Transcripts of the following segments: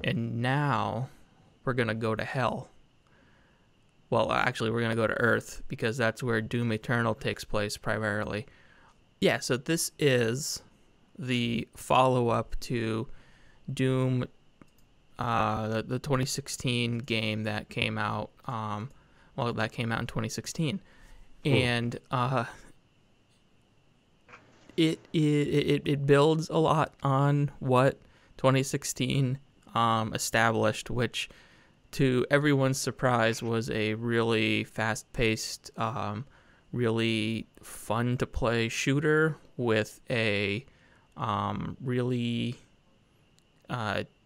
and now we're gonna go to hell. Well, actually, we're gonna go to Earth because that's where Doom Eternal takes place primarily. Yeah, so this is the follow-up to Doom, the 2016 game that came out. That came out in 2016, and it builds a lot on what 2016 established, which, to everyone's surprise, was a really fast-paced, really fun-to-play shooter with a really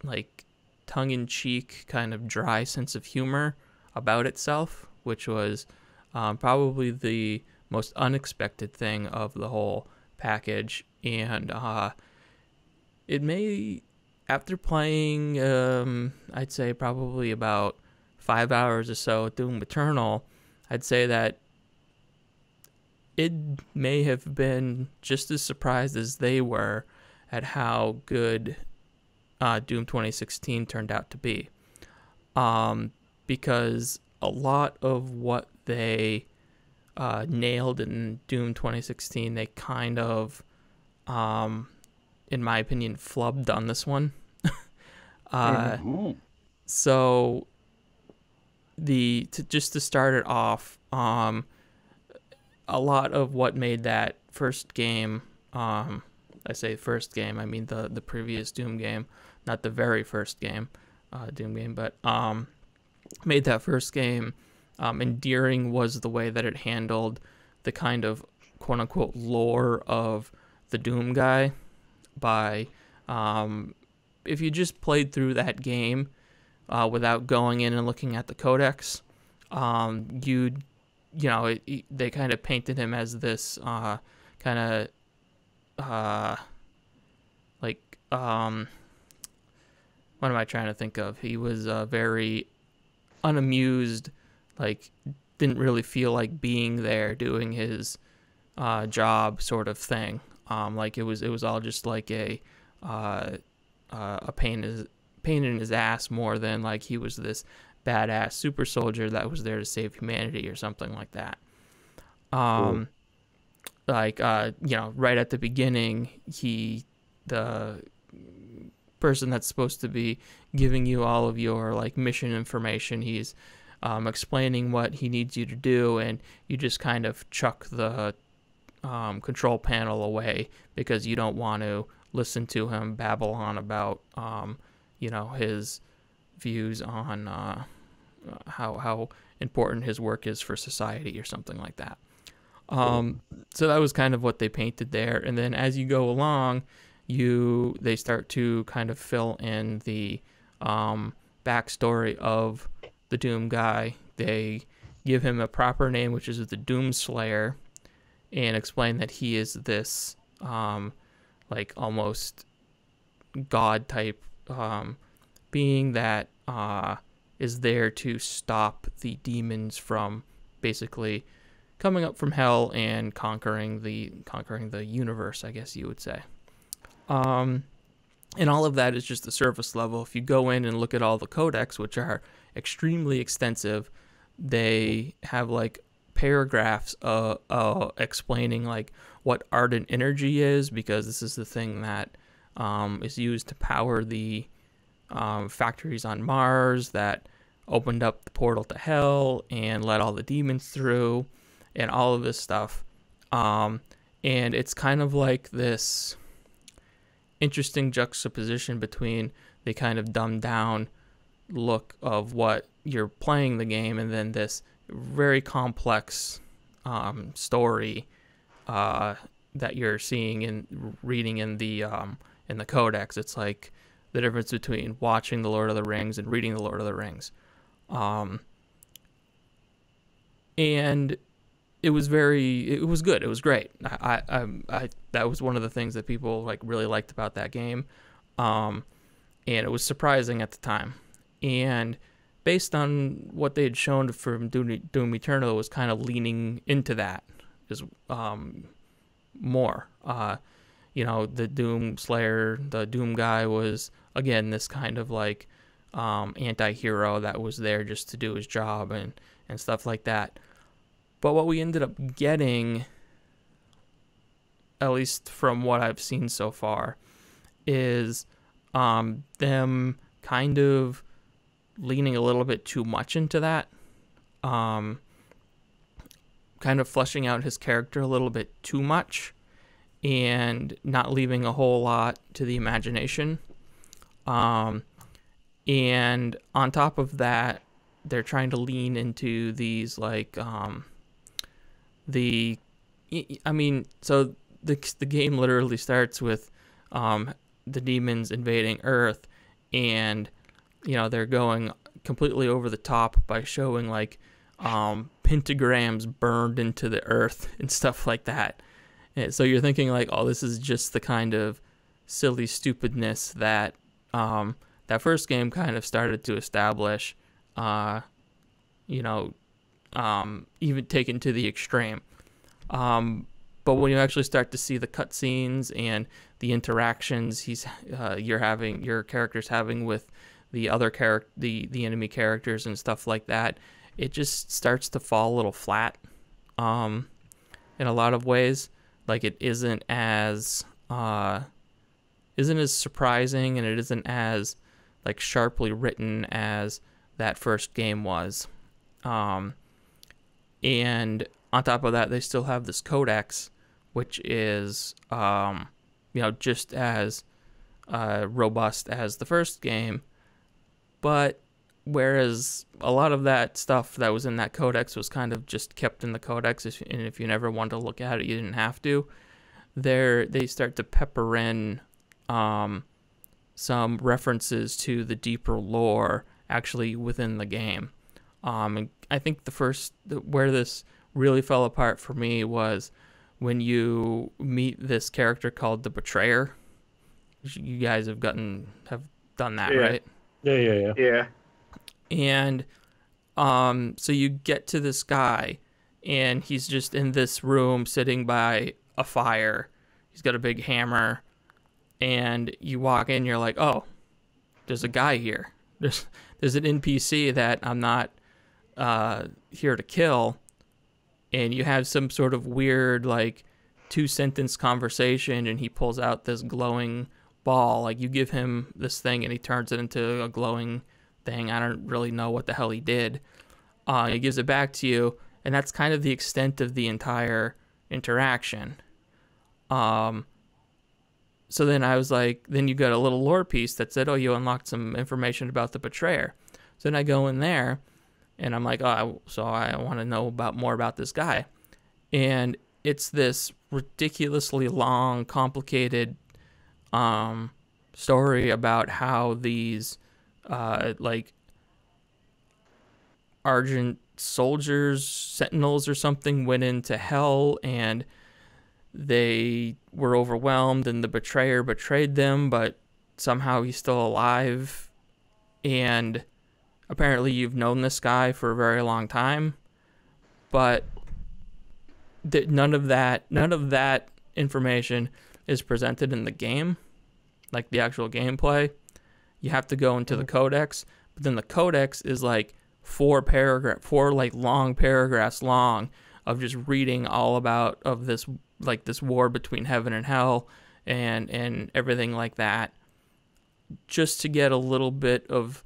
like tongue-in-cheek kind of dry sense of humor about itself, which was probably the most unexpected thing of the whole package. And it may, after playing I'd say probably about 5 hours or so at Doom Eternal, I'd say that it may have been just as surprised as they were at how good Doom 2016 turned out to be. Because a lot of what they nailed in Doom 2016, they kind of, in my opinion, flubbed on this one. So just to start it off, a lot of what made that first game, I say first game, I mean the previous Doom game, not the very first game, Doom game, but made that first game endearing was the way that it handled the kind of quote-unquote lore of the Doom guy. By if you just played through that game without going in and looking at the codex, they kind of painted him as this kind of what am I trying to think of? He was very unamused, like didn't really feel like being there doing his job sort of thing. Like it was all just like a pain in his ass more than like he was this badass super soldier that was there to save humanity or something like that. Cool. Right at the beginning, the person that's supposed to be giving you all of your like mission information, he's explaining what he needs you to do, and you just kind of chuck the control panel away because you don't want to listen to him babble on about his views on how important his work is for society or something like that. So that was kind of what they painted there, and then as you go along, they start to kind of fill in the backstory of the Doom guy. They give him a proper name, which is the Doom Slayer, and explain that he is this like almost god type being that is there to stop the demons from basically coming up from hell and conquering the universe, I guess you would say. And all of that is just the surface level. If you go in and look at all the codex, which are extremely extensive, they have like paragraphs explaining like what ardent energy is, because this is the thing that is used to power the factories on Mars that opened up the portal to hell and let all the demons through, and all of this stuff. And it's kind of like this interesting juxtaposition between the kind of dumbed down look of what you're playing the game and then this very complex story that you're seeing and reading in the codex. It's like the difference between watching The Lord of the Rings and reading The Lord of the Rings. And it was good. It was great. I that was one of the things that people like really liked about that game. And it was surprising at the time. And based on what they had shown from Doom Eternal, it was kind of leaning into that is more. The Doom Slayer, the Doom guy was again, this kind of like anti-hero that was there just to do his job and stuff like that. But what we ended up getting, at least from what I've seen so far, is them kind of leaning a little bit too much into that. Kind of fleshing out his character a little bit too much and not leaving a whole lot to the imagination. And on top of that, they're trying to lean into these like the game literally starts with the demons invading Earth, and they're going completely over the top by showing like pentagrams burned into the earth and stuff like that. And so you're thinking like, oh, this is just the kind of silly stupidness that that first game kind of started to establish, even taken to the extreme. But when you actually start to see the cutscenes and the interactions your character's having with the other the enemy characters and stuff like that, it just starts to fall a little flat in a lot of ways. Like, it isn't as surprising, and it isn't as like sharply written as that first game was. And on top of that, they still have this codex, which is just as robust as the first game. But whereas a lot of that stuff that was in that codex was kind of just kept in the codex, and if you never wanted to look at it, you didn't have to. They start to pepper in some references to the deeper lore actually within the game. And I think where this really fell apart for me was when you meet this character called the Betrayer. You guys have done that, right? Yeah. And so you get to this guy, and he's just in this room sitting by a fire. He's got a big hammer, and you walk in, you're like, oh, there's a guy here. There's an NPC that I'm not here to kill. And you have some sort of weird, like, 2-sentence conversation, and he pulls out this glowing ball. Like, you give him this thing, and he turns it into a glowing thing. I don't really know what the hell he did. He gives it back to you, and that's kind of the extent of the entire interaction. So then I was like, then you got a little lore piece that said, oh, you unlocked some information about the Betrayer. So then I go in there, and I'm like, oh, so I want to know more about this guy. And it's this ridiculously long, complicated story about how these Argent soldiers, sentinels or something, went into hell, and they were overwhelmed, and the Betrayer betrayed them, but somehow he's still alive. And apparently you've known this guy for a very long time, but none of that information is presented in the game, like the actual gameplay. You have to go into the codex, but then the codex is like four long paragraphs long of just reading all about this war between heaven and hell and everything like that, just to get a little bit of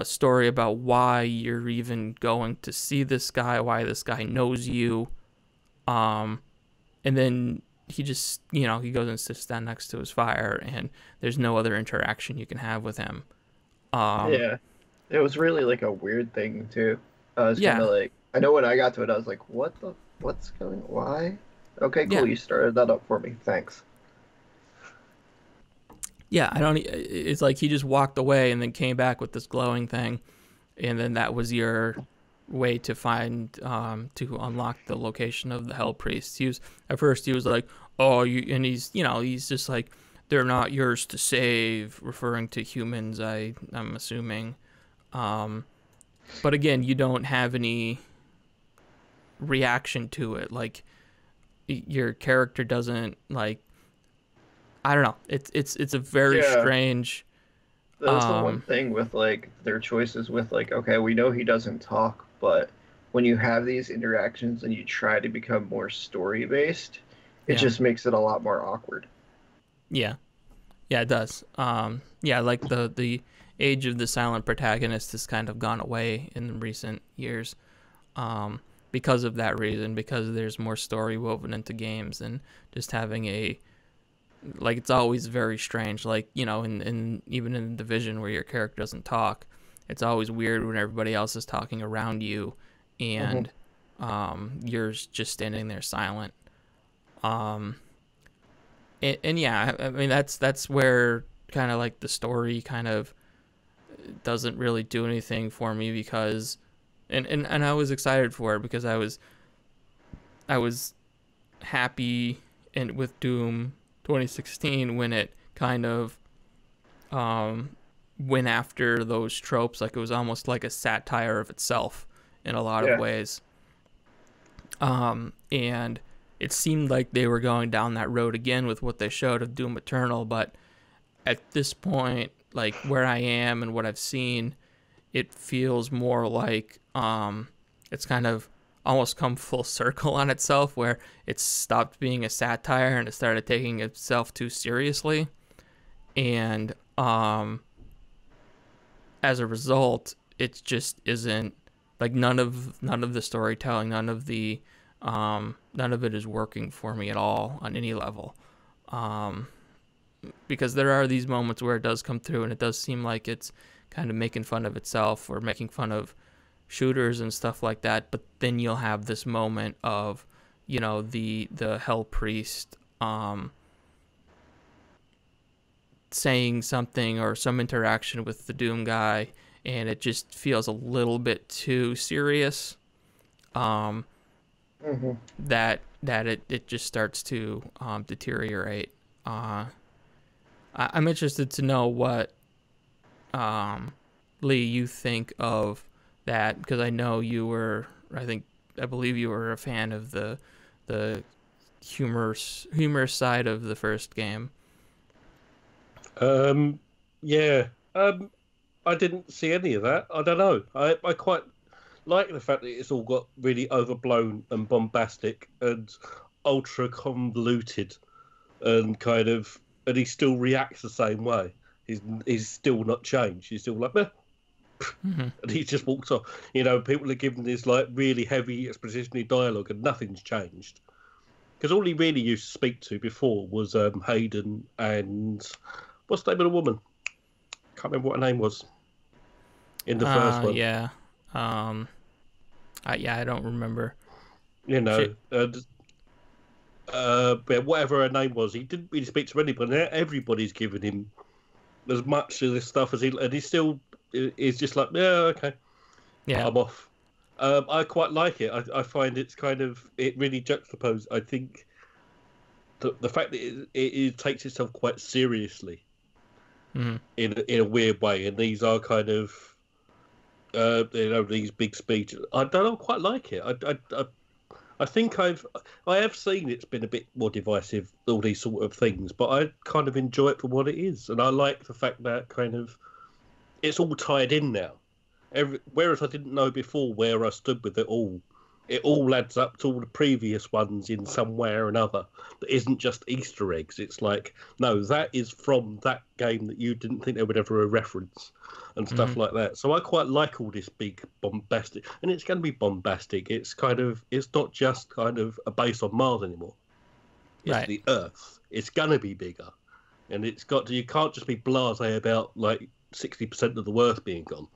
story about why you're even going to see this guy, why this guy knows you. And then he just, he goes and sits down next to his fire, and there's no other interaction you can have with him. Yeah. It was really like a weird thing too. I was kind of like, I know when I got to it, I was like, why? Okay, cool. Yeah. You started that up for me. Thanks. Yeah, it's like he just walked away and then came back with this glowing thing, and then that was your way to find to unlock the location of the Hell Priests. At first he was like, oh, and he's just like, they're not yours to save, referring to humans, I'm assuming. But again, you don't have any reaction to it. Like, your character doesn't, like, I don't know. It's a very strange That was the one thing with like their choices with like, okay, we know he doesn't talk, but when you have these interactions and you try to become more story based, it yeah, just makes it a lot more awkward. yeah, yeah, it does. Yeah, like the age of the silent protagonist has kind of gone away in recent years. Um, because of that reason, because there's more story woven into games, and just having a like it's always very strange. Like, you know, in even in Division where your character doesn't talk, it's always weird when everybody else is talking around you, Hmm. and you're just standing there silent. Um, and yeah, I mean that's where kind of like the story kind of doesn't really do anything for me because, and I was excited for it because I was happy and with Doom 2016 when it kind of um, went after those tropes. Like it was almost like a satire of itself in a lot of Yeah. ways. And it seemed like they were going down that road again with what they showed of Doom Eternal. But at this point, like where I am and what I've seen, it feels more like it's kind of almost come full circle on itself, where it stopped being a satire and it started taking itself too seriously. And as a result, it just isn't like none of the storytelling, none of it is working for me at all on any level. Um, because there are these moments where it does come through and it does seem like it's kind of making fun of itself or making fun of shooters and stuff like that, but then you'll have this moment of, you know, the hell priest saying something or some interaction with the Doom guy, and it just feels a little bit too serious. Um, Hmm. that it just starts to deteriorate. I'm interested to know what um, Lee you think of that, because I know you were, I believe you were a fan of the humorous side of the first game. Um, yeah. I didn't see any of that. I don't know. I quite like the fact that it's all got really overblown and bombastic and ultra convoluted and kind of, and he still reacts the same way. He's still not changed. He's still like, meh, Mm-hmm. and he just walks off. You know, people are giving this like really heavy expositionary dialogue, and nothing's changed. Because all he really used to speak to before was Hayden and what's the name of the woman? Can't remember what her name was in the first one. Yeah. Um, yeah, I don't remember. You Shit. know, but whatever her name was, he didn't really speak to anybody. Everybody's giving him as much of this stuff as he, and he still is just like, yeah, okay, Yeah. I'm off. I quite like it. I find it's kind of it really juxtaposed. I think the fact that it takes itself quite seriously Mm-hmm. in a weird way, and these are kind of you know, these big speeches. I don't know, quite like it. I think I have seen it's been a bit more divisive, all these sort of things, but I kind of enjoy it for what it is, and I like the fact that kind of it's all tied in now. Whereas I didn't know before where I stood with it all. It all adds up to all the previous ones in some way or another. That isn't just Easter eggs. It's like, no, that is from that game that you didn't think they would ever reference and Mm-hmm. stuff like that. So I quite like all this big bombastic, and it's going to be bombastic. It's kind of, it's not just kind of a base on Mars anymore. It's Right. the Earth. It's going to be bigger, and it's got to. You can't just be blasé about like 60% of the Earth being gone.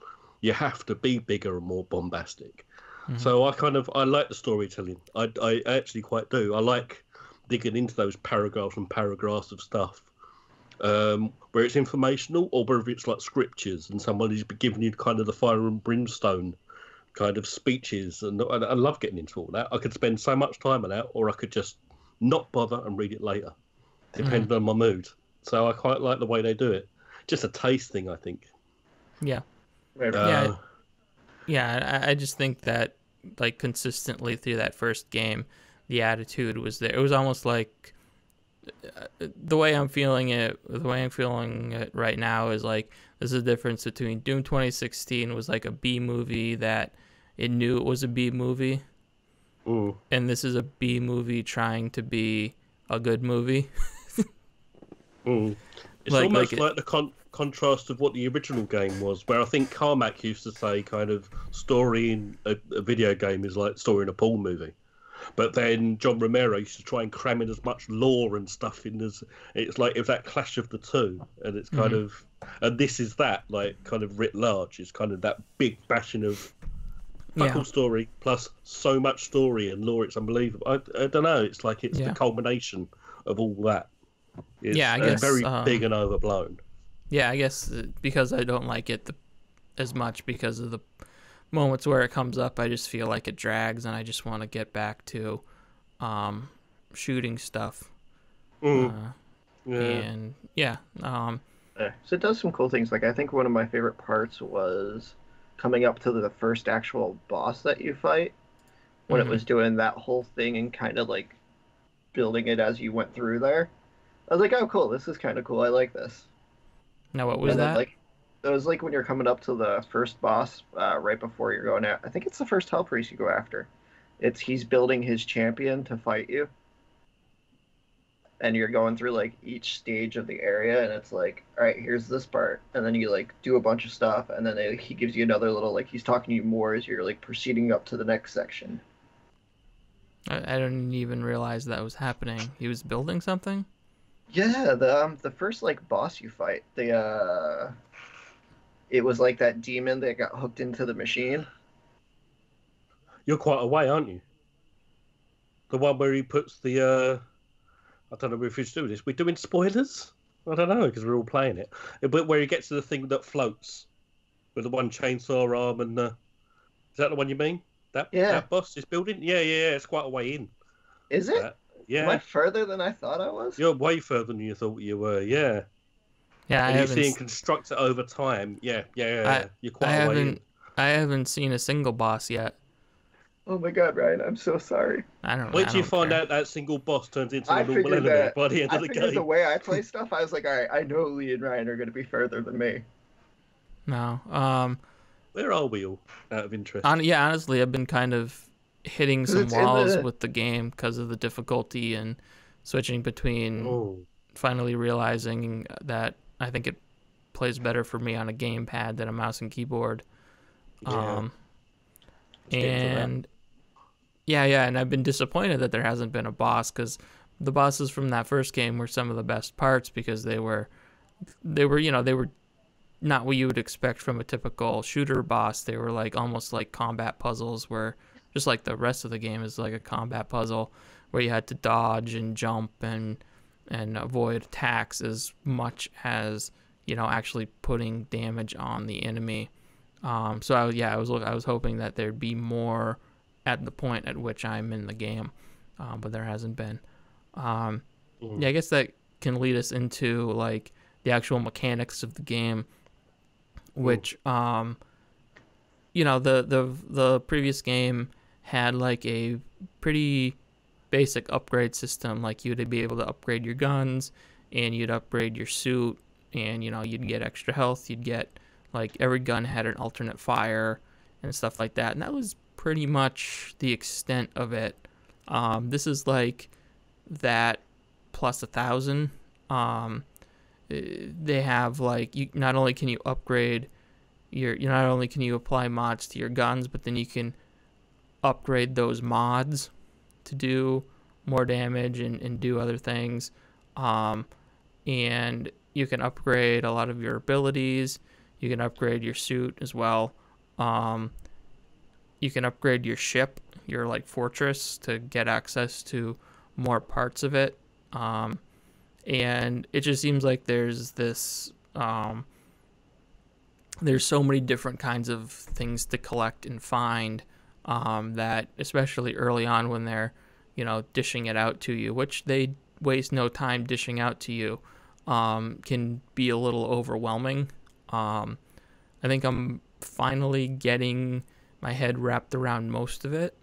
You have to be bigger and more bombastic. Mm-hmm. So I like the storytelling. I actually quite do. I like digging into those paragraphs and paragraphs of stuff, where it's informational or whether it's like scriptures and somebody's giving you kind of the fire and brimstone kind of speeches. And I love getting into all that. I could spend so much time on that, or I could just not bother and read it later, Mm-hmm. depending on my mood. So I quite like the way they do it. Just a taste thing, I think. Yeah. Maybe. Yeah. Uh, Yeah. I just think that like consistently through that first game, the attitude was there. It was almost like the way I'm feeling it right now is like there's a difference between Doom 2016 was like a B movie that it knew it was a B movie, and this is a B movie trying to be a good movie. It's almost like the contrast of what the original game was, where I think Carmack used to say kind of story in a video game is like story in a porn movie. But then John Romero used to try and cram in as much lore and stuff in as it's like if that clash of the two, and it's kind of, and this is that like kind of writ large. It's kind of that big bashing of fuck all story plus so much story and lore. It's unbelievable. I don't know. It's like it's the culmination of all that. It's, I guess very big and overblown. Yeah, I guess because I don't like it as much because of the moments where it comes up, I just feel like it drags, and I just want to get back to shooting stuff. So it does some cool things. Like I think one of my favorite parts was coming up to the first actual boss that you fight, when it was doing that whole thing and kind of like building it as you went through there. I was like, oh cool, this is kind of cool. I like this. Now what was that? Like, it was like when you're coming up to the first boss, right before you're going out. I think it's the first Hell Priest you go after. He's building his champion to fight you, and you're going through like each stage of the area, and it's like, all right, here's this part, and then you like do a bunch of stuff, and then he gives you another little like he's talking to you more as you're like proceeding up to the next section. I didn't even realize that was happening. He was building something. Yeah, the first like boss you fight, it was like that demon that got hooked into the machine. You're quite away, aren't you? The one where he puts the I don't know if we should do this. We're doing spoilers? I don't know, because we're all playing it. But where he gets to the thing that floats with the one chainsaw arm and is that the one you mean? That boss is building? Yeah, it's quite a way in. Is it? Yeah. Am I further than I thought I was? You're way further than you thought you were, yeah. Yeah, and you're seeing construct it over time. Yeah. You're quite a way in. I haven't seen a single boss yet. Oh my god, Ryan, I'm so sorry. I don't know. Wait till you find out that single boss turns into a normal enemy by the end of the game. The way I play stuff, I was like, all right, I know Lee and Ryan are going to be further than me. No. Where are we all, out of interest? Honestly, I've been kind of hitting some walls with the game because of the difficulty and switching between finally realizing that I think it plays better for me on a gamepad than a mouse and keyboard. And I've been disappointed that there hasn't been a boss, because the bosses from that first game were some of the best parts, because they were not what you would expect from a typical shooter boss. They were like almost like combat puzzles, where just like the rest of the game is like a combat puzzle where you had to dodge and jump and avoid attacks as much as actually putting damage on the enemy. I was hoping that there'd be more at the point at which I'm in the game, but there hasn't been. I guess that can lead us into like the actual mechanics of the game, which the previous game had like a pretty basic upgrade system. Like you'd be able to upgrade your guns, and you'd upgrade your suit, and you'd get extra health. You'd get like every gun had an alternate fire and stuff like that, and that was pretty much the extent of it. This is like that plus 1,000. They have like not only can you upgrade not only can you apply mods to your guns, but then you can upgrade those mods to do more damage and do other things. And you can upgrade a lot of your abilities. You can upgrade your suit as well. You can upgrade your ship, your like fortress, to get access to more parts of it. And it just seems like there's this there's so many different kinds of things to collect and find, that especially early on when they're dishing it out to you, which they waste no time dishing out to you, can be a little overwhelming. I think I'm finally getting my head wrapped around most of it,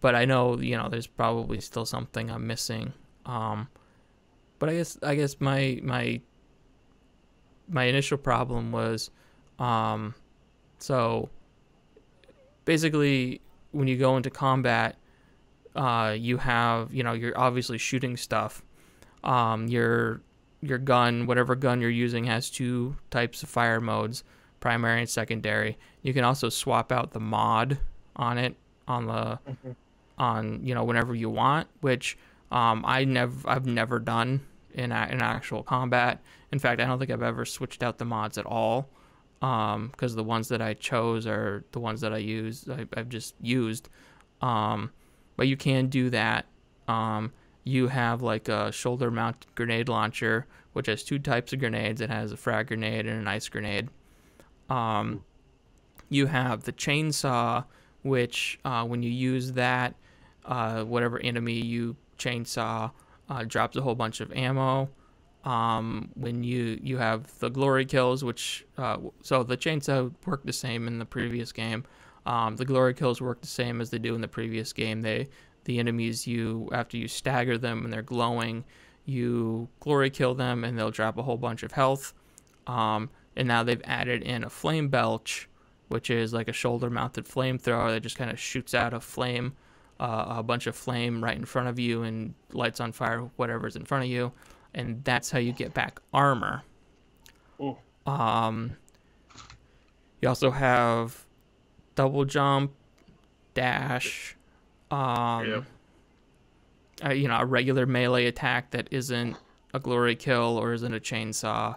But I know, you know, there's probably still something I'm missing. But I guess my initial problem was, so basically when you go into combat, you have, you know, you're obviously shooting stuff. Your gun, whatever gun you're using, has two types of fire modes, primary and secondary. You can also swap out the mod on it on you know, whenever you want, which I've never done in actual combat. In fact, I don't think I've ever switched out the mods at all, because the ones that I chose are the ones that I've just used. But you can do that. You have like a shoulder mounted grenade launcher, which has two types of grenades. It has a frag grenade and an ice grenade. You have the chainsaw, which when you use that, whatever enemy you chainsaw drops a whole bunch of ammo. When you have the glory kills, which so the chainsaw worked the same in the previous game. The glory kills work the same as they do in the previous game. The enemies, after you stagger them and they're glowing, you glory kill them and they'll drop a whole bunch of health. And now they've added in a flame belch, which is like a shoulder mounted flamethrower that just kind of shoots out a flame, a bunch of flame right in front of you and lights on fire whatever's in front of you. And that's how you get back armor. Oh. You also have double jump, dash, you know, a regular melee attack that isn't a glory kill or isn't a chainsaw.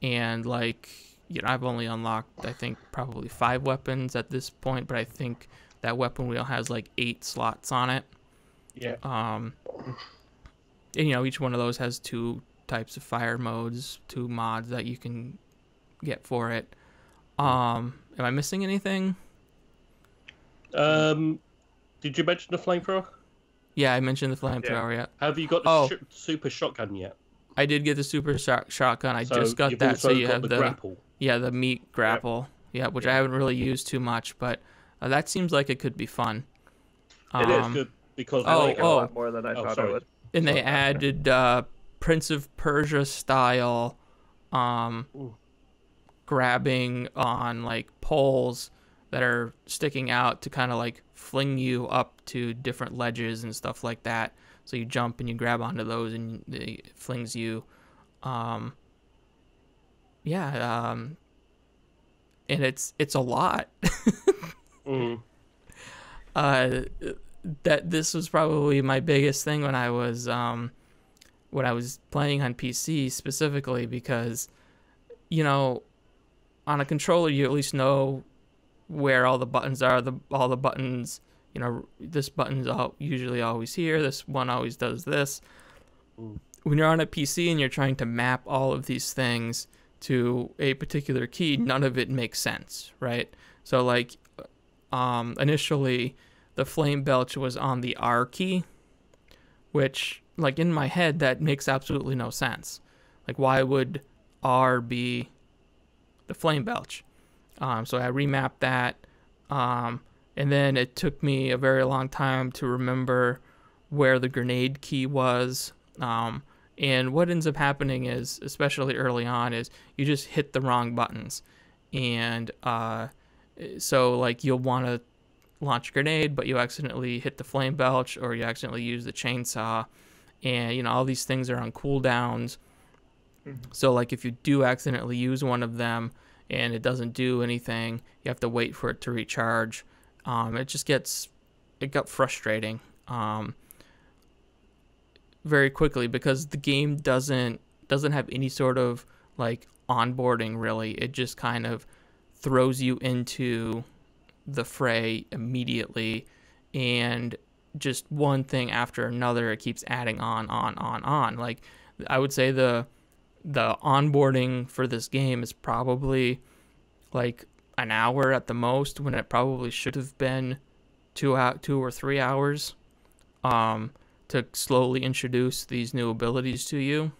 And like, you know, I've only unlocked, I think, probably 5 weapons at this point, but I think that weapon wheel has like 8 slots on it. Yeah. And, you know, each one of those has 2 types of fire modes, 2 mods that you can get for it. Am I missing anything? Did you mention the flamethrower? Yeah, I mentioned the flamethrower. Yeah. Have you got the super shotgun yet? I did get the super shotgun. I just got that. So you have the grapple. Yeah, the meat grapple. Yeah, which I haven't really used too much, but that seems like it could be fun. It is good because I like it a lot more than I thought I would. And they added Prince of Persia style grabbing on like poles that are sticking out to kind of like fling you up to different ledges and stuff like that. So you jump and you grab onto those and it flings you. And it's a lot. That this was probably my biggest thing when I was playing on PC specifically, because, you know, on a controller you at least know where all the buttons are. All the buttons, you know, this button's usually always here. This one always does this. When you're on a PC and you're trying to map all of these things to a particular key, none of it makes sense, right? So like, initially the flame belch was on the R key, which, like, in my head that makes absolutely no sense. Like, why would R be the flame belch? So I remapped that, and then it took me a very long time to remember where the grenade key was. And what ends up happening is, especially early on, is you just hit the wrong buttons. And so, like, you'll want to launch a grenade, but you accidentally hit the flame belch, or you accidentally use the chainsaw. And, you know, all these things are on cooldowns. So, like, if you do accidentally use one of them and it doesn't do anything, you have to wait for it to recharge. It got frustrating very quickly, because the game doesn't have any sort of like onboarding really. It just kind of throws you into the fray immediately, and just one thing after another, it keeps adding on. Like, I would say the onboarding for this game is probably like an hour at the most, when it probably should have been 2 or 3 hours, to slowly introduce these new abilities to you.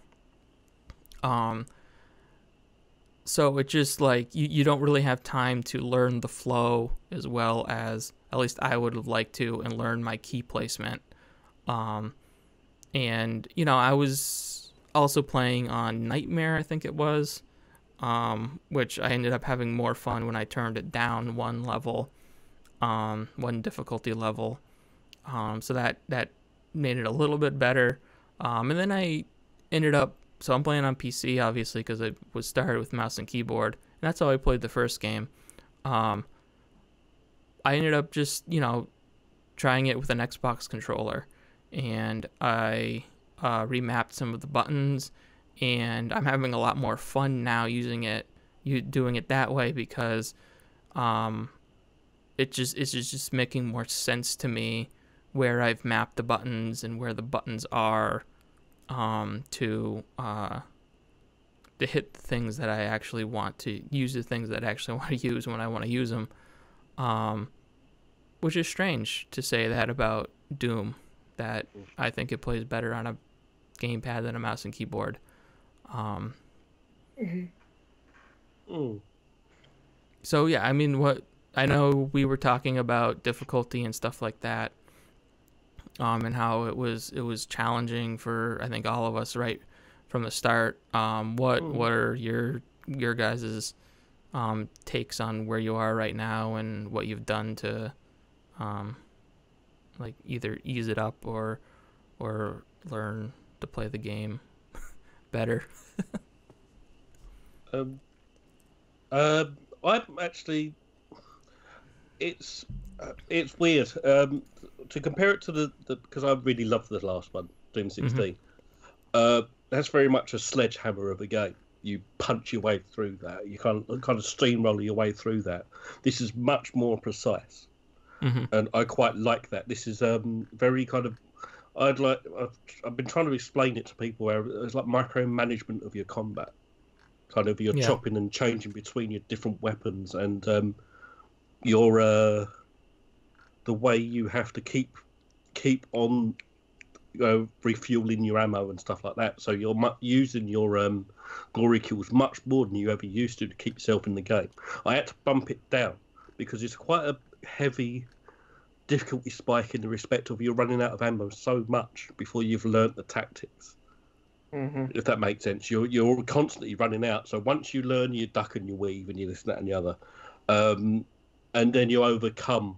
So it just, like, you don't really have time to learn the flow as well as at least I would have liked to, and learn my key placement. And, you know, I was also playing on Nightmare, I think it was, which I ended up having more fun when I turned it down one level, one difficulty level. So that made it a little bit better. And then I ended up, so I'm playing on PC, obviously, because it was started with mouse and keyboard, and that's how I played the first game. I ended up just, you know, trying it with an Xbox controller, and I remapped some of the buttons, and I'm having a lot more fun now using it, doing it that way, because it's just making more sense to me where I've mapped the buttons and where the buttons are to hit the things that I actually want to use, the things that I actually want to use when I want to use them. Which is strange to say that about Doom, that I think it plays better on a gamepad than a mouse and keyboard. So yeah, I mean, I know we were talking about difficulty and stuff like that, and how it was challenging for, I think, all of us right from the start. What are your guys' takes on where you are right now and what you've done to like either ease it up or learn to play the game better? I'm actually, it's weird to compare it to the because I really loved the last one, Doom 16. That's very much a sledgehammer of a game. You punch your way through that. You kind of steamroller your way through that. This is much more precise, and I quite like that. This is very kind of. I've been trying to explain it to people where it's like micromanagement of your combat, kind of you're chopping and changing between your different weapons, and your the way you have to keep on refueling your ammo and stuff like that. So you're using your glory kills much more than you ever used to keep yourself in the game. I had to bump it down because it's quite a heavy difficulty spike in the respect of you're running out of ammo so much before you've learnt the tactics. If that makes sense, you're constantly running out. So once you learn your duck and your weave and you this, that, and the other, and then you overcome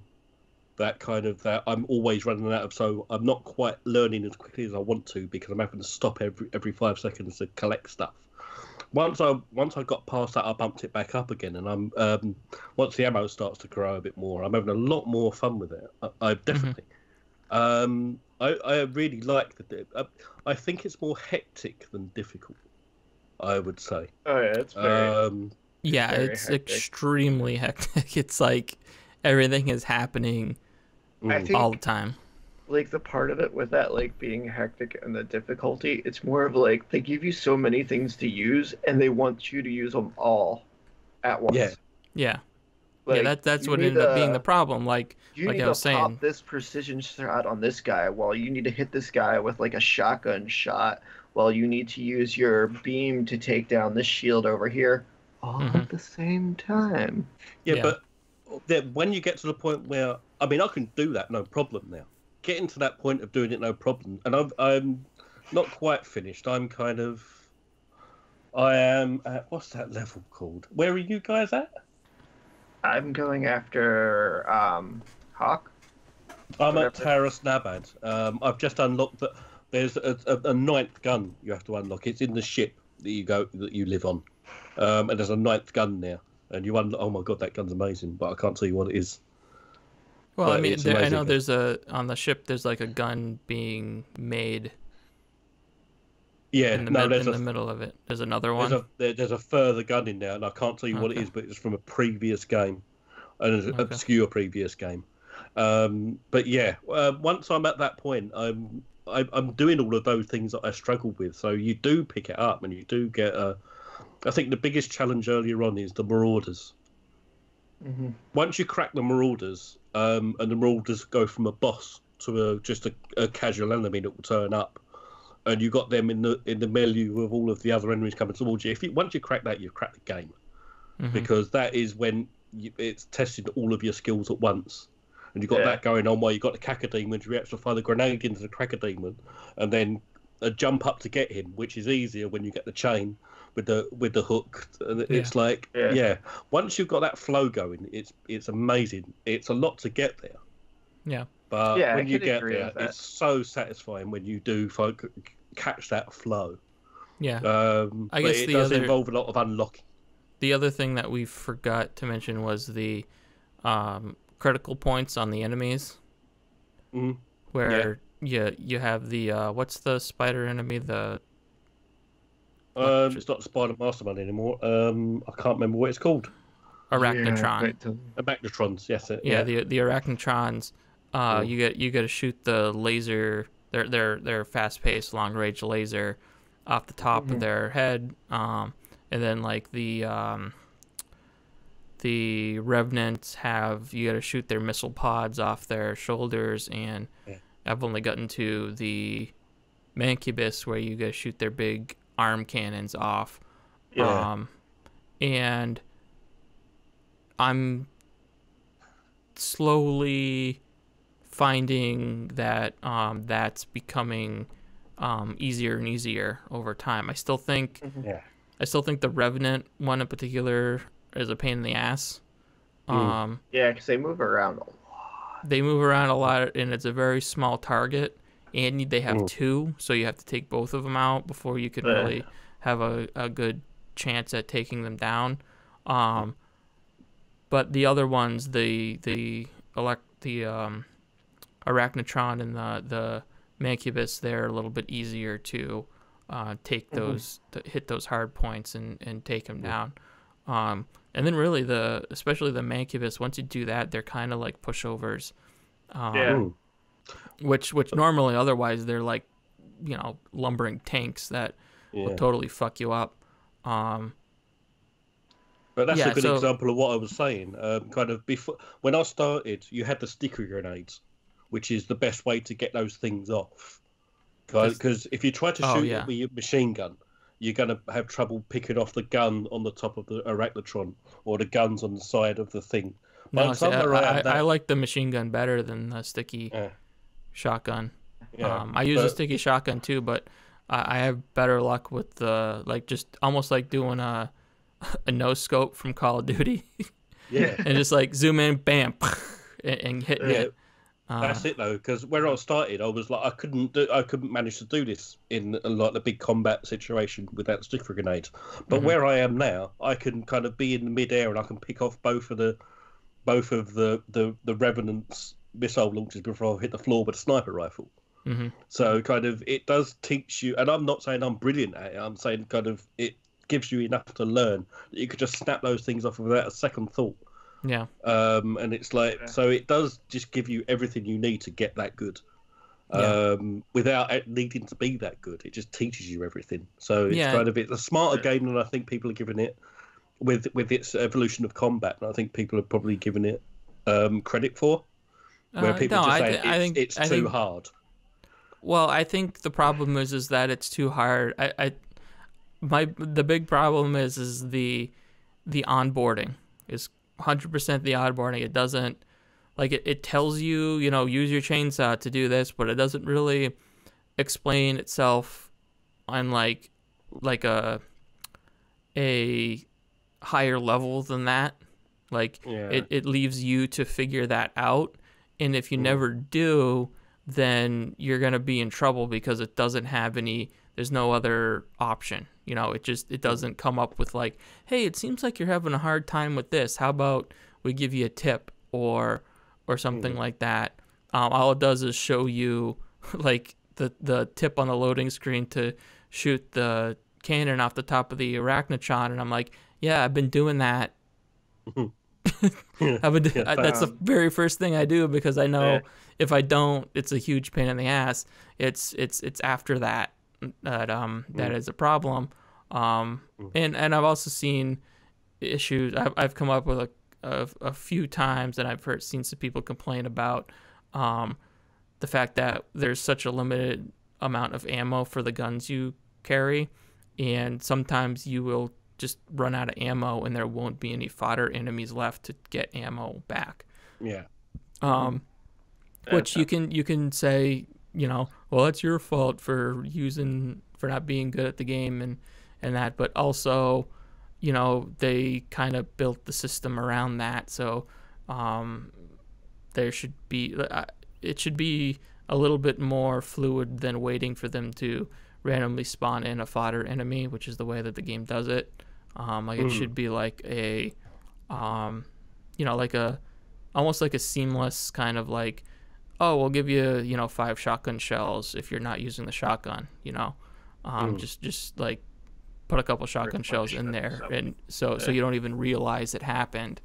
that kind of that I'm always running out of, so I'm not quite learning as quickly as I want to because I'm having to stop every 5 seconds to collect stuff. Once I got past that, I bumped it back up again, and I'm once the ammo starts to grow a bit more, I'm having a lot more fun with it. I definitely. I really like I think it's more hectic than difficult, I would say. Oh yeah, it's very. It's extremely hectic. It's like everything is happening all the time. Like the part of it with that like being hectic and the difficulty, it's more of like they give you so many things to use and they want you to use them all at once. Yeah. Like, that's what ended up being the problem. Like you like need I was to saying, pop this precision shot on this guy, while you need to hit this guy with like a shotgun shot, while you need to use your beam to take down this shield over here, all at the same time. Yeah, but when you get to the point where, I mean, I can do that no problem now. Getting to that point of doing it no problem, and I'm not quite finished. I am at, what's that level called? Where are you guys at? I'm going after Hawk. I'm at Taras Nabad. I've just unlocked that. There's a ninth gun you have to unlock. It's in the ship that you live on, and there's a ninth gun there. And you unlock. Oh my god, that gun's amazing! But I can't tell you what it is. Well, I mean, I know there's on the ship. There's like a gun being made. Yeah, in the middle of it. There's another one. There's a further gun in there, and I can't tell you what it is, but it's from a previous game, an obscure previous game. But yeah, once I'm at that point, I'm doing all of those things that I struggled with. So you do pick it up, and you do get I think the biggest challenge earlier on is the Marauders. Once you crack the Marauders, and the Marauders go from a boss to just a casual enemy that will turn up, and you got them in the milieu of all of the other enemies coming towards you. Once you crack that, you've cracked the game, because that is when it's tested all of your skills at once, and you've got that going on while you've got the Cacodemons, you have to fire the grenade into the Cacodemon, and then a jump up to get him, which is easier when you get the chain with the hook. And it's like, once you've got that flow going, it's amazing. It's a lot to get there. Yeah. But when you get there, it's so satisfying when you do catch that flow. Yeah. I guess it does involve a lot of unlocking. The other thing that we forgot to mention was the critical points on the enemies. Where you have the what's the spider enemy? It's not the Spider Mastermind anymore. I can't remember what it's called. Arachnotron. Arachnotrons, yes. Yeah, the Arachnotrons. You get to shoot the laser. They're fast paced, long range laser off the top of their head. And then like the Revenants you got to shoot their missile pods off their shoulders, and I've only gotten to the Mancubus where you got to shoot their big arm cannons off. And I'm slowly finding that that's becoming easier and easier over time. I still think the Revenant one in particular is a pain in the ass. Because they move around a lot. They move around a lot, and it's a very small target, and they have two, so you have to take both of them out before you can really have a good chance at taking them down. But the other ones, the Arachnotron and the Mancubus, they're a little bit easier to take those, to hit those hard points and take them down. And then really especially the Mancubus, once you do that, they're kind of like pushovers. Which normally otherwise they're like, lumbering tanks that will totally fuck you up. But that's a good example of what I was saying. Kind of before, when I started, you had the sticky grenades, which is the best way to get those things off. Because if you try to shoot it with your machine gun, you're going to have trouble picking off the gun on the top of the Arachnotron or the guns on the side of the thing. No, I like the machine gun better than the sticky shotgun. I use a sticky shotgun too, but I have better luck with just almost like doing a no scope from Call of Duty. And just like zoom in, bam, and hitting it. That's it though, because where I started, I was like, I couldn't manage to do this in like the big combat situation without stick grenades. But where I am now, I can kind of be in the mid-air and I can pick off both of the Revenant's missile launchers before I hit the floor with a sniper rifle. So kind of it does teach you, and I'm not saying I'm brilliant at it. I'm saying kind of it gives you enough to learn that you could just snap those things off without a second thought. And it's like, so it does just give you everything you need to get that good, without needing to be that good. It just teaches you everything. So it's kind of, it's a smarter game than I think people are giving it with its evolution of combat. And I think people are probably giving it credit for, where people just say it's too hard. Well, I think the problem is that it's too hard. The big problem is the onboarding is 100% the onboarding. It doesn't, like, it tells you, use your chainsaw to do this, but it doesn't really explain itself on like a higher level than that. Like it leaves you to figure that out, and if you never do, then you're gonna be in trouble because it doesn't have there's no other option. It doesn't come up with like, hey, it seems like you're having a hard time with this. How about we give you a tip or something like that? All it does is show you like the tip on the loading screen to shoot the cannon off the top of the Arachnotron, and I'm like, yeah, I've been doing that. That's the very first thing I do, because I know if I don't, it's a huge pain in the ass. It's after that that is a problem. And I've also seen issues. I've come up with a few times, and I've seen some people complain about the fact that there's such a limited amount of ammo for the guns you carry, and sometimes you will just run out of ammo and there won't be any fodder enemies left to get ammo back. Which you can say, well, it's your fault for not being good at the game and that, but also, they kind of built the system around that, so there should be it should be a little bit more fluid than waiting for them to randomly spawn in a fodder enemy, which is the way that the game does it. It should be like a like a almost like a seamless kind of like, oh, we'll give you 5 shotgun shells if you're not using the shotgun, just like put a couple shotgun shells in there, and so you don't even realize it happened.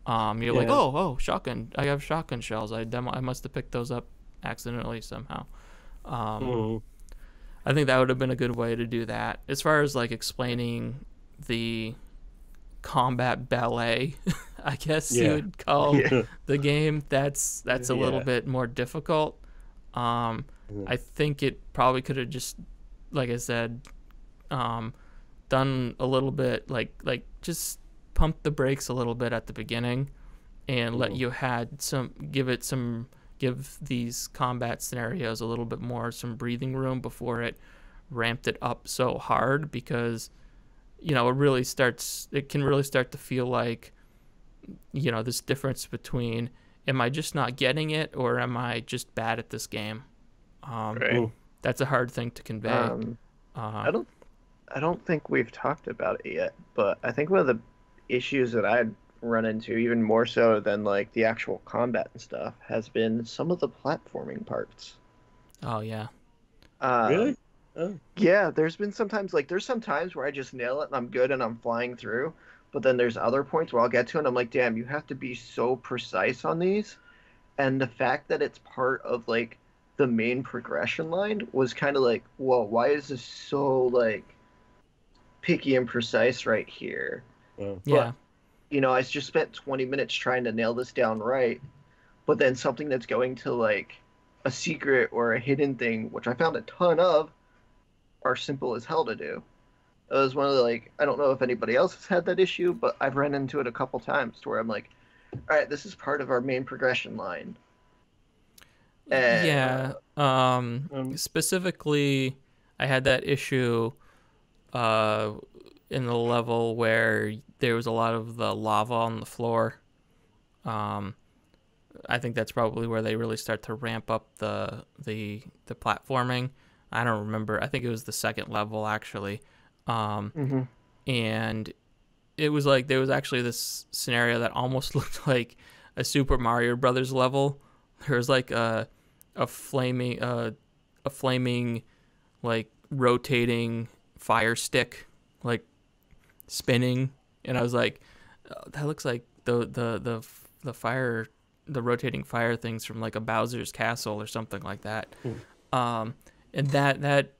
You're like, oh, shotgun, I have shotgun shells, I must have picked those up accidentally somehow. I think that would have been a good way to do that. As far as like explaining the combat ballet, I guess you would call the game, that's a little bit more difficult. I think it probably could have just, like I said, done a little bit like just pump the brakes a little bit at the beginning and let you give these combat scenarios a little bit more some breathing room before it ramped it up so hard, because it can really start to feel like this difference between, am I just not getting it or am I just bad at this game? That's a hard thing to convey. I don't think we've talked about it yet, but I think one of the issues that I'd run into, even more so than like the actual combat and stuff, has been some of the platforming parts. Oh yeah. Really? Oh. Yeah, there's sometimes where I just nail it and I'm good and I'm flying through, but then there's other points where I'll get to it and I'm like, damn, you have to be so precise on these. And the fact that it's part of like the main progression line was kind of like, whoa, why is this so like picky and precise right here? Yeah. But, I just spent 20 minutes trying to nail this down right, but then something that's going to like a secret or a hidden thing, which I found a ton of, are simple as hell to do. It was one of the, like, I don't know if anybody else has had that issue, but I've run into it a couple times to where I'm like, all right, this is part of our main progression line. And, specifically, I had that issue in the level where there was a lot of the lava on the floor. I think that's probably where they really start to ramp up the platforming. I don't remember. I think it was the second level actually. And it was like there was actually this scenario that almost looked like a Super Mario Brothers level. There was like a flaming like rotating fire stick like spinning, and I was like, oh, that looks like the rotating fire things from like a Bowser's Castle or something like that. And that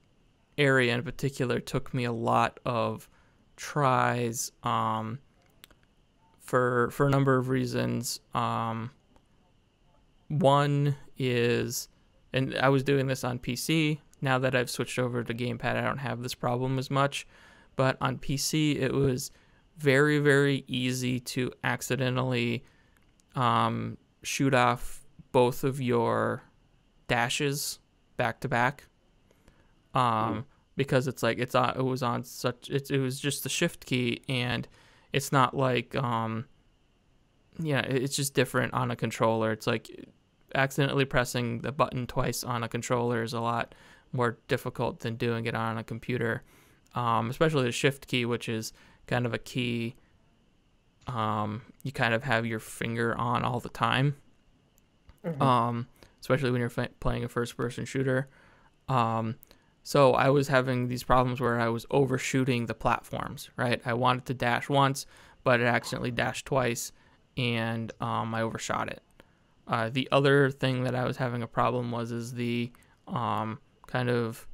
area in particular took me a lot of tries for a number of reasons. One is, and I was doing this on PC. Now that I've switched over to gamepad, I don't have this problem as much. But on PC, it was very, very easy to accidentally shoot off both of your dashes back to back. Because it's like it was just the shift key, and it's not like it's just different on a controller. It's like accidentally pressing the button twice on a controller is a lot more difficult than doing it on a computer, especially the shift key, which is kind of a key you kind of have your finger on all the time, especially when you're playing a first-person shooter. So I was having these problems where I was overshooting the platforms, right? I wanted to dash once, but it accidentally dashed twice, and I overshot it. The other thing that I was having a problem is the kind of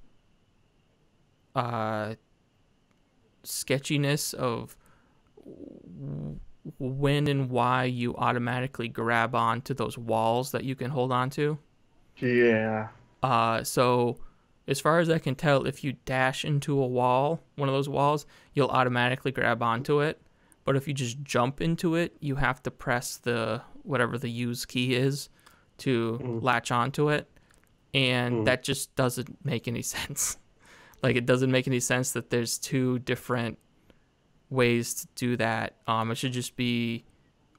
sketchiness of when and why you automatically grab onto those walls that you can hold on to. Yeah. So as far as I can tell, if you dash into a wall, one of those walls, you'll automatically grab onto it. But if you just jump into it, you have to press whatever the use key is to latch onto it, and that just doesn't make any sense. Like, it doesn't make any sense that there's two different ways to do that. It should just be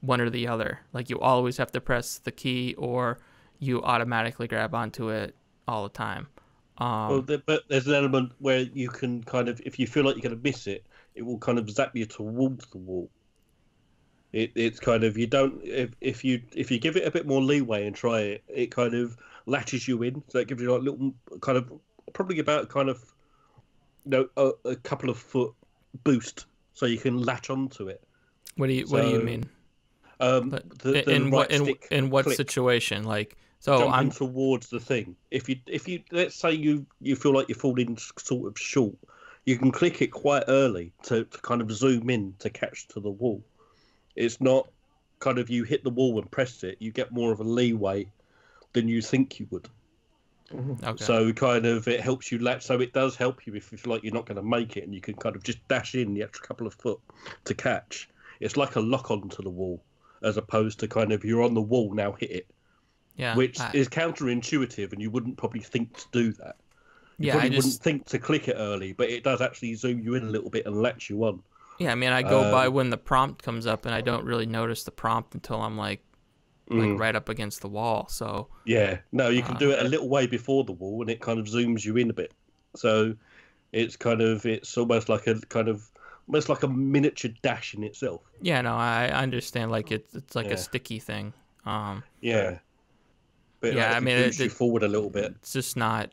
one or the other. Like, you always have to press the key, or you automatically grab onto it all the time. But there's an element where you can kind of, if you feel like you're going to miss it, it will kind of zap you towards the wall. It's kind of, you don't, if you give it a bit more leeway and try it, it kind of latches you in. So it gives you like a little kind of, probably about kind of, a couple of foot boost, so you can latch onto it. What do you mean? In what click. Situation? Like, so Jumping I'm towards the thing. If you let's say you feel like you're falling sort of short, you can click it quite early to kind of zoom in to catch to the wall. It's not kind of you hit the wall and press it. You get more of a leeway than you think you would. okay. So kind of it helps you latch. So it does help you if you feel like you're not going to make it, and you can kind of just dash in the extra couple of foot to catch. It's like a lock onto the wall, as opposed to kind of you're on the wall, now hit it. Yeah, which is counterintuitive, and you wouldn't probably think to do that. You I wouldn't think to click it early, but it does actually zoom you in a little bit and latch you on. Yeah, I mean, I go by when the prompt comes up, and I don't really notice the prompt until I'm like right up against the wall. So yeah, no, you can do it a little way before the wall, and it kind of zooms you in a bit. So it's almost like a miniature dash in itself. Yeah, no, I understand. Like, it's like a sticky thing. Yeah. But yeah, I mean, it you forward a little bit. It's just not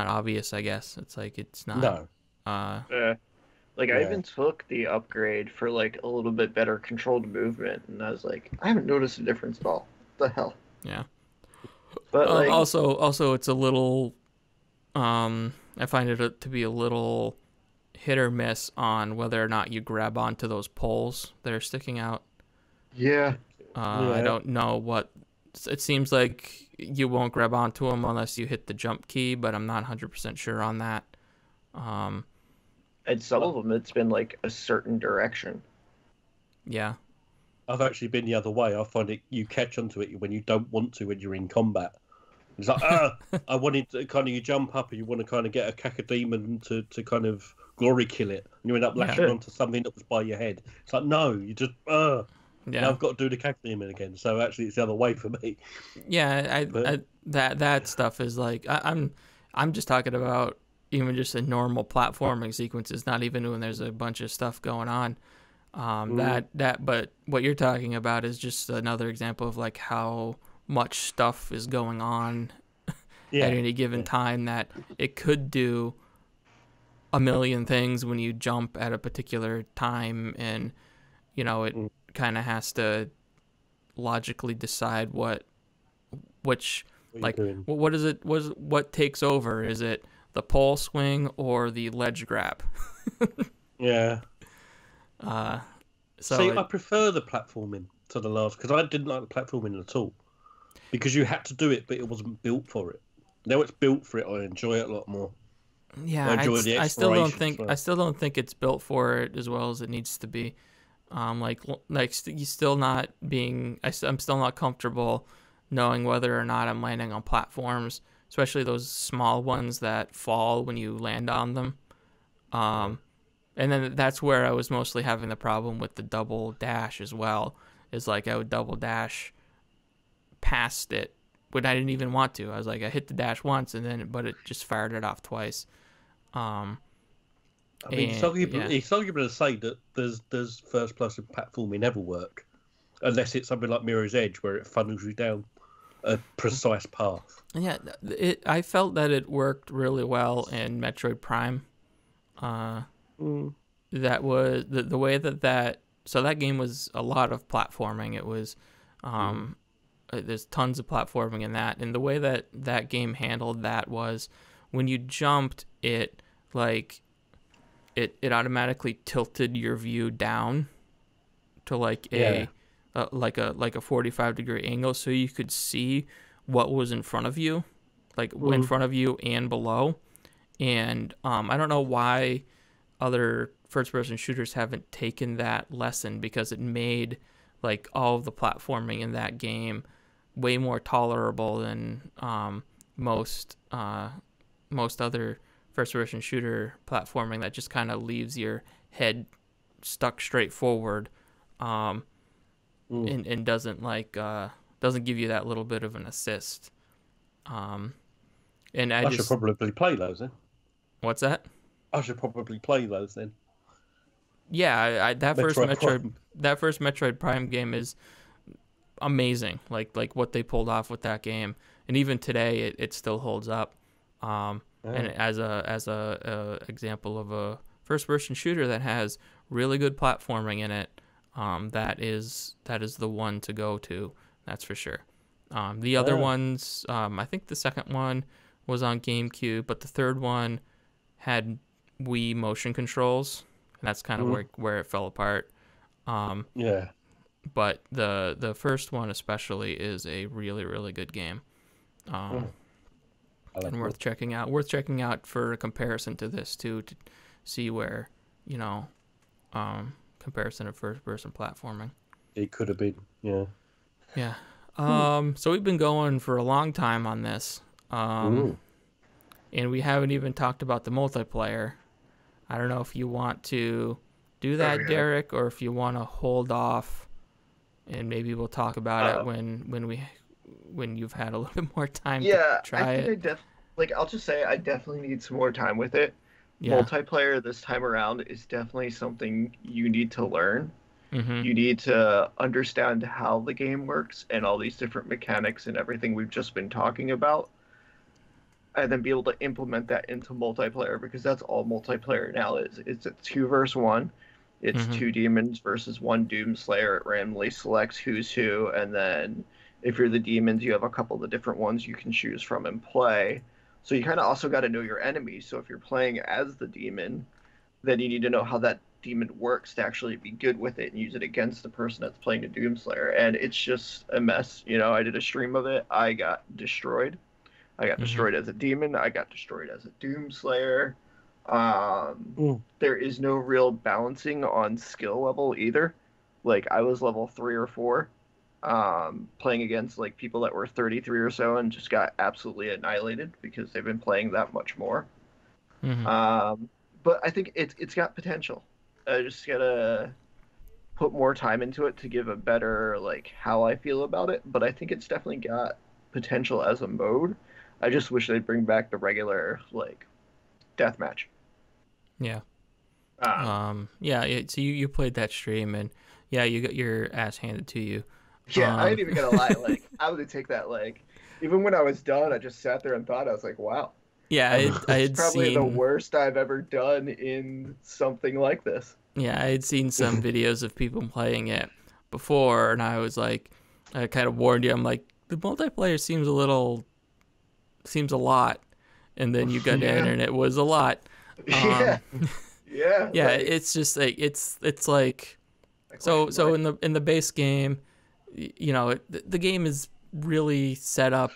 obvious, I guess. It's like, it's not. No. I even took the upgrade for like a little bit better controlled movement, and I was like, I haven't noticed a difference at all. What the hell? Yeah. But also, it's a little. I find it to be a little hit or miss on whether or not you grab onto those poles that are sticking out. Yeah. I don't know what. It seems like you won't grab onto them unless you hit the jump key, but I'm not 100% sure on that. And some of them, it's been like a certain direction. Yeah. I've actually been the other way. I find you catch onto it when you don't want to when you're in combat. It's like, I wanted to kind of, you jump up and you want to kind of get a cacodemon to kind of glory kill it, and you end up lashing onto something that was by your head. It's like, no, you just, now I've got to do the cacodemon again. So actually, it's the other way for me. Yeah, that stuff is like, I'm just talking about even just a normal platforming sequences, not even when there's a bunch of stuff going on. But what you're talking about is just another example of like how much stuff is going on at any given time, that it could do a million things when you jump at a particular time, and it kind of has to logically decide what takes over. Is it the pole swing or the ledge grab? Yeah. So I prefer the platforming to the last, because I didn't like the platforming at all, because you had to do it, but it wasn't built for it. Now it's built for it, I enjoy it a lot more. Yeah, I still don't think it's built for it as well as it needs to be. You still not being. I'm still not comfortable knowing whether or not I'm landing on platforms, especially those small ones that fall when you land on them. And then that's where I was mostly having the problem with the double dash as well. Is like I would double dash past it when I didn't even want to. I was like, I hit the dash once, but it just fired it off twice. It's arguable to say that there's first person platforming never work, unless it's something like Mirror's Edge, where it funnels you down a precise path. Yeah, I felt that it worked really well in Metroid Prime. That was the way that so that game was a lot of platforming. It was there's tons of platforming in that, and the way that game handled that was when you jumped, it automatically tilted your view down to like a 45-degree angle, so you could see what was in front of you, in front of you and below. And I don't know why other first-person shooters haven't taken that lesson, because it made like all of the platforming in that game way more tolerable than most other first-person shooter platforming that just kind of leaves your head stuck straight forward, and doesn't doesn't give you that little bit of an assist. And I should probably play those then. What's that? I should probably play those then. Yeah, that first Prime. that first Metroid Prime game is amazing. Like what they pulled off with that game, and even today it still holds up. And as a example of a first person shooter that has really good platforming in it, that is the one to go to. That's for sure. The other ones, I think the second one was on GameCube, but the third one had Wii motion controls. And that's kind of where it fell apart. Yeah. But the first one especially is a really, really good game. And worth checking out. Worth checking out for a comparison to this too, to see where, comparison of first person platforming. It could have been, yeah. Yeah. So we've been going for a long time on this. And we haven't even talked about the multiplayer. I don't know if you want to do that, Derek, or if you want to hold off, and maybe we'll talk about it when you've had a little bit more time to try it. I'll just say I definitely need some more time with it. Yeah. Multiplayer this time around is definitely something you need to learn. Mm-hmm. You need to understand how the game works and all these different mechanics and everything we've just been talking about. And then be able to implement that into multiplayer, because that's all multiplayer now is. It's a 2 versus 1. It's 2 demons versus 1 Doomslayer. It randomly selects who's who, and then if you're the demons, you have a couple of the different ones you can choose from and play. So you kind of also got to know your enemies. So if you're playing as the demon, then you need to know how that demon works to actually be good with it and use it against the person that's playing the Doomslayer. And it's just a mess. I did a stream of it. I got destroyed. I got destroyed as a demon. I got destroyed as a Doomslayer. There is no real balancing on skill level either. Like, I was level 3 or 4, playing against like people that were 33 or so, and just got absolutely annihilated because they've been playing that much more. But I think it's got potential. I just gotta put more time into it to give a better how I feel about it. But I think it's definitely got potential as a mode. I just wish they'd bring back the regular deathmatch. Yeah. So you played that stream, and you got your ass handed to you. Yeah, I ain't even gonna lie. I would take that. Even when I was done, I just sat there and thought, I was like, wow. Yeah, I had probably seen the worst I've ever done in something like this. Yeah, I had seen some videos of people playing it before, and I was like, I kind of warned you. I'm like, the multiplayer seems a lot, and then you got in, and it was a lot. Yeah. It's just it's like so in the base game, the game is really set up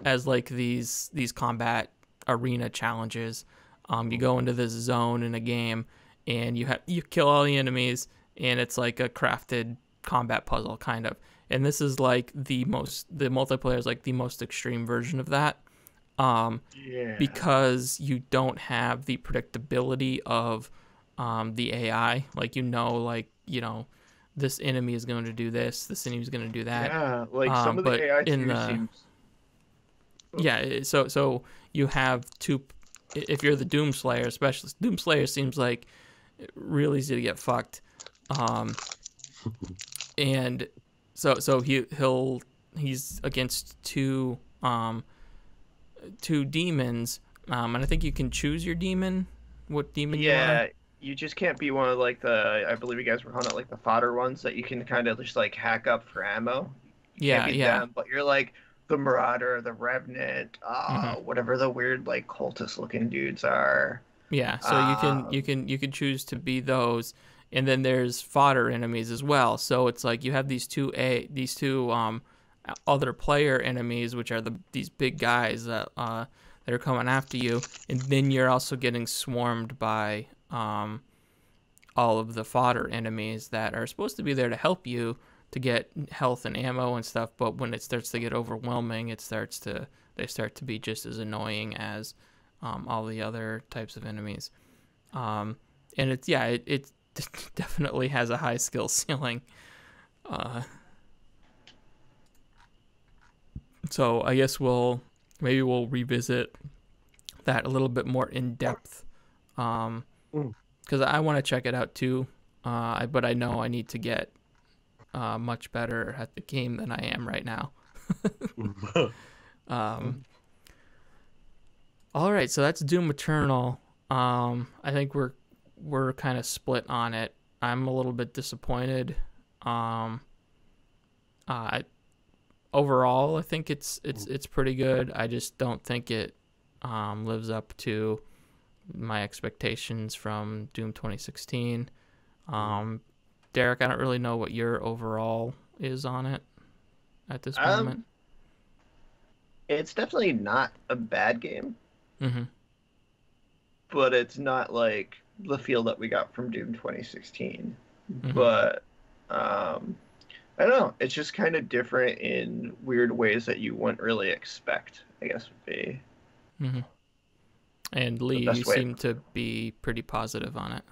as these combat arena challenges. You go into this zone in a game, and you kill all the enemies, and it's like a crafted combat puzzle kind of. And this is the multiplayer is the most extreme version of that. Because you don't have the predictability of the AI. This enemy is going to do this enemy is going to do that. Yeah, some of the AI seems... Yeah, so you have two... If you're the Doomslayer, especially, Doomslayer seems really easy to get fucked. And so he's against two demons, and I think you can choose your demon. What demon you are? Yeah, you just can't be one of I believe you guys were calling it the fodder ones that you can kind of just hack up for ammo. You can't be them, but you're the Marauder, the Revenant, whatever the weird cultist looking dudes are. Yeah, so you can choose to be those, and then there's fodder enemies as well. So it's you have these two other player enemies, which are these big guys that are coming after you, and then you're also getting swarmed by all of the fodder enemies that are supposed to be there to help you, to get health and ammo and stuff, but when it starts to get overwhelming, they start to be just as annoying as all the other types of enemies. And it definitely has a high skill ceiling. So I guess maybe we'll revisit that a little bit more in depth, because I want to check it out too. But I know I need to get much better at the game than I am right now. All right, so that's Doom Eternal. I think we're kind of split on it. I'm a little bit disappointed. Overall, I think it's pretty good. I just don't think it lives up to my expectations from Doom 2016. Derek, I don't really know what your overall is on it at this moment. It's definitely not a bad game. Mm-hmm. But it's not like the feel that we got from Doom 2016. Mm-hmm. But I don't know. It's just kind of different in weird ways that you wouldn't really expect, I guess would be. Mm-hmm. And Lee, you seem to be pretty positive on it.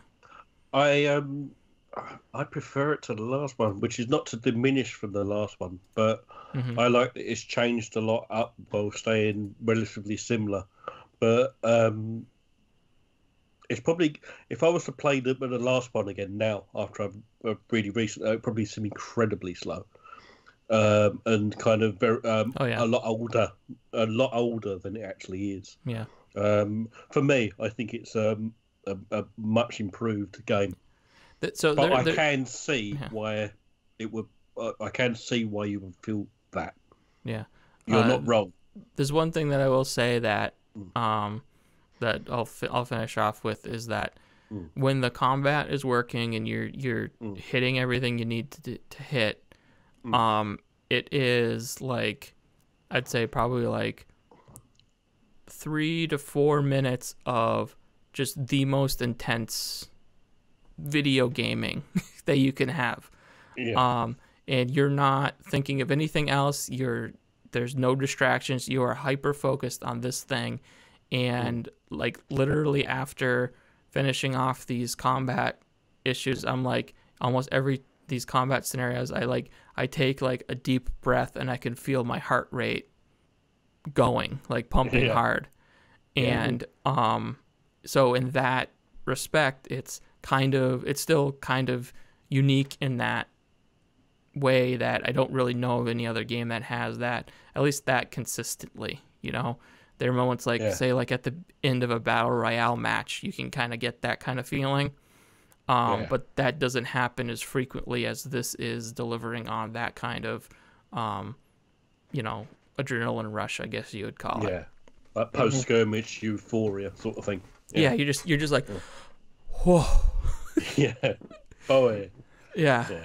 I prefer it to the last one, which is not to diminish from the last one, but I like that it's changed a lot up while staying relatively similar. But it's probably, if I was to play the last one again now, after I've really recent, it would probably seem incredibly slow, and kind of very a lot older than it actually is. Yeah. For me, I think it's a much improved game. But I can see why it would. I can see why you would feel that. Yeah, you're not wrong. There's one thing that I will say that that I'll finish off with is that when the combat is working and you're hitting everything you need to hit, it is like, I'd say probably like 3 to 4 minutes of just the most intense video gaming that you can have. Yeah. And you're not thinking of anything else. There's no distractions. You are hyper focused on this thing. And like literally after finishing off these combat issues, I'm like almost these combat scenarios, I take like a deep breath and I can feel my heart rate going, like pumping hard. And so in that respect, it's still kind of unique in that way that I don't really know of any other game that has that, at least that consistently. There are moments like say like at the end of a battle royale match, you can kind of get that kind of feeling, but that doesn't happen as frequently as this is delivering on that kind of adrenaline rush, I guess you would call it. Like post skirmish euphoria sort of thing. You're just like whoa. Yeah. Oh yeah.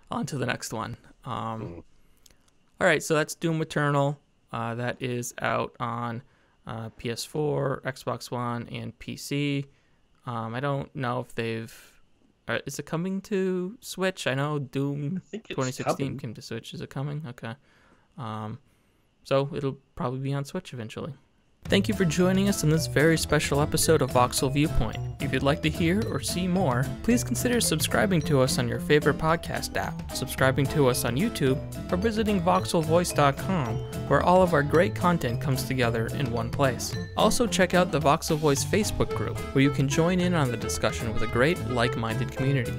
On to the next one. All right, so that's Doom Eternal. That is out on PS4, Xbox One, and PC. I don't know if is it coming to Switch? I know Doom 2016 came to Switch. Is it coming? Okay. So it'll probably be on Switch eventually. Thank you for joining us in this very special episode of Voxel Viewpoint. If you'd like to hear or see more, please consider subscribing to us on your favorite podcast app, subscribing to us on YouTube, or visiting voxelvoice.com, where all of our great content comes together in one place. Also check out the Voxel Voice Facebook group, where you can join in on the discussion with a great, like-minded community.